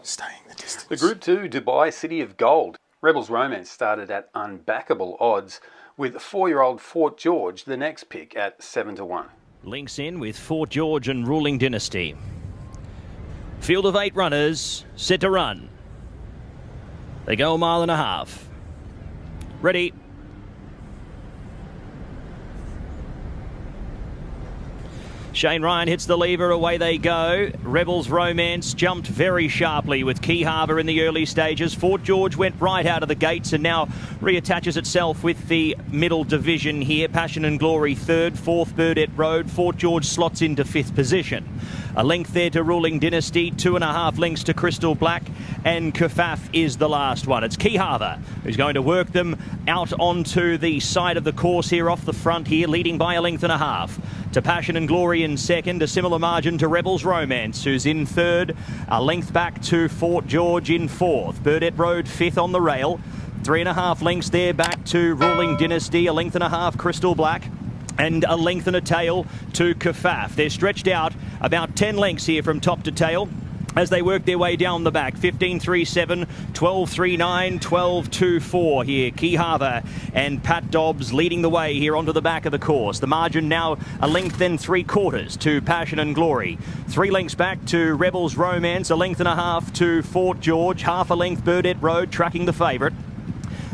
staying the distance. The Group 2 Dubai City of Gold. Rebels Romance started at unbackable odds with 4-year-old Fort George the next pick at 7-1. Links in with Fort George and Ruling Dynasty. Field of 8 runners, set to run. They go 1.5 miles. Ready. Shane Ryan hits the lever, away they go. Rebels Romance jumped very sharply with Kihavah in the early stages. Fort George went right out of the gates and now reattaches itself with the middle division here. Passion and Glory third, fourth Burdett Road. Fort George slots into fifth position. A length there to Ruling Dynasty, 2.5 lengths to Crystal Black, and Kihavah is the last one. It's Kihavah who's going to work them out onto the side of the course here, off the front here, leading by 1.5 lengths to Passion and Glory in second, a similar margin to Rebels Romance, who's in third, a length back to Fort George in fourth. Burdett Road fifth on the rail, 3.5 lengths there back to Ruling Dynasty, 1.5 lengths Crystal Black, and 1 length and a tail to Kihavah. They're stretched out about 10 lengths here from top to tail as they work their way down the back. 15.37, 12.39, 12.24 here. Kihavah and Pat Dobbs leading the way here onto the back of the course. The margin now 1 length and 3/4 to Passion and Glory. 3 lengths back to Rebels Romance, 1.5 lengths to Fort George, 1/2 length Burdett Road tracking the favourite.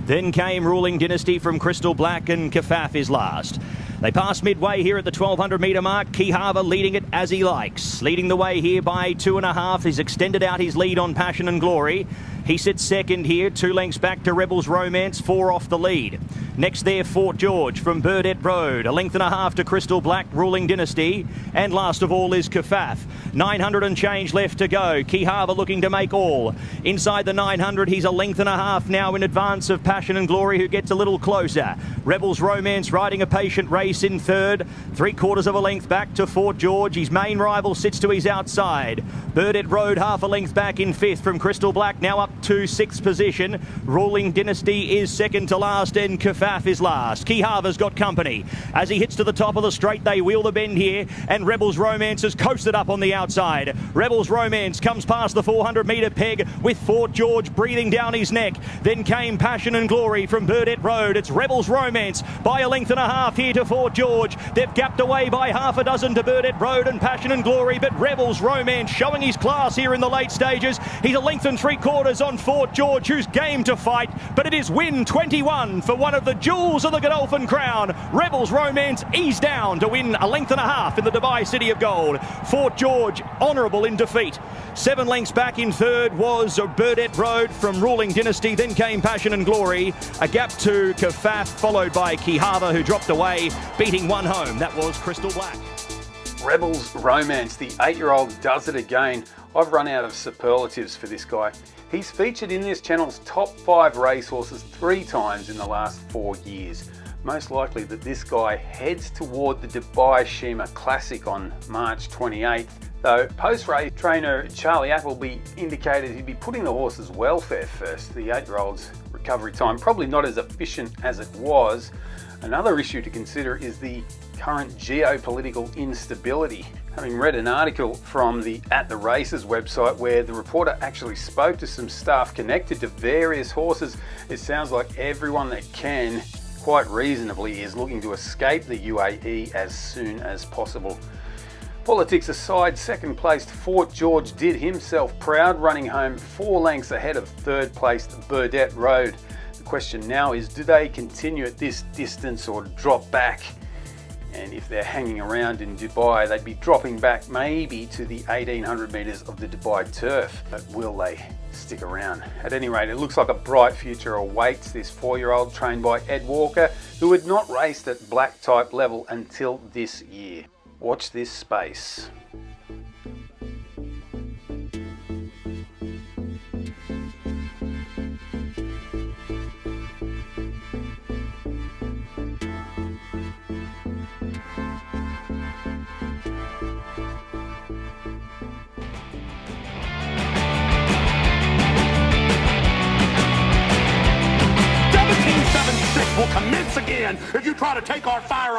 Then came Ruling Dynasty from Crystal Black, and Kihavah is last. They pass midway here at the 1,200 metre mark. Kihavah leading it as he likes. Leading the way here by 2.5. He's extended out his lead on Passion and Glory. He sits second here, 2 lengths back to Rebels Romance, 4 off the lead. Next there, Fort George from Burdett Road, 1.5 lengths to Crystal Black, Ruling Dynasty. And last of all is Kihavah. 900 and change left to go. Kihavah looking to make all. Inside the 900, he's 1.5 lengths now in advance of Passion and Glory, who gets a little closer. Rebels Romance riding a patient race in third, 3/4 of a length back to Fort George. His main rival sits to his outside. Burdett Road 1/2 length back in fifth from Crystal Black, now up to 6th position. Ruling Dynasty is second to last, and Kihavah is last. Kihavah's got company. As he hits to the top of the straight, they wheel the bend here, and Rebels Romance has coasted up on the outside. Rebels Romance comes past the 400 metre peg with Fort George breathing down his neck. Then came Passion and Glory from Burdett Road. It's Rebels Romance by 1.5 lengths here to Fort George. They've gapped away by 6 to Burdett Road and Passion and Glory, but Rebels Romance showing his class here in the late stages. He's 1 3/4 lengths on Fort George, who's game to fight, but it is win 21 for one of the jewels of the Godolphin Crown. Rebels Romance eased down to win 1.5 lengths in the Dubai City of Gold. Fort George honourable in defeat. 7 lengths back in third was Burdett Road from Ruling Dynasty. Then came Passion and Glory. A gap to Kihavah, followed by Kihavah, who dropped away, beating one home. That was Crystal Black. Rebels Romance, the 8-year-old does it again. I've run out of superlatives for this guy. He's featured in this channel's top 5 racehorses 3 times in the last 4 years. Most likely that this guy heads toward the Dubai Shima Classic on March 28th. Though post-race trainer Charlie Appleby indicated he'd be putting the horse's welfare first. The 8-year-old's recovery time probably not as efficient as it was. Another issue to consider is the current geopolitical instability. Having read an article from the At the Races website where the reporter actually spoke to some staff connected to various horses, it sounds like everyone that can, quite reasonably, is looking to escape the UAE as soon as possible. Politics aside, second placed Fort George did himself proud, running home 4 lengths ahead of third placed Burdett Road. The question now is, do they continue at this distance or drop back? And if they're hanging around in Dubai, they'd be dropping back maybe to the 1,800 metres of the Dubai turf. But will they stick around? At any rate, it looks like a bright future awaits this 4-year-old trained by Ed Walker, who had not raced at black type level until this year. Watch this space. Will commence again if you try to take our firearms.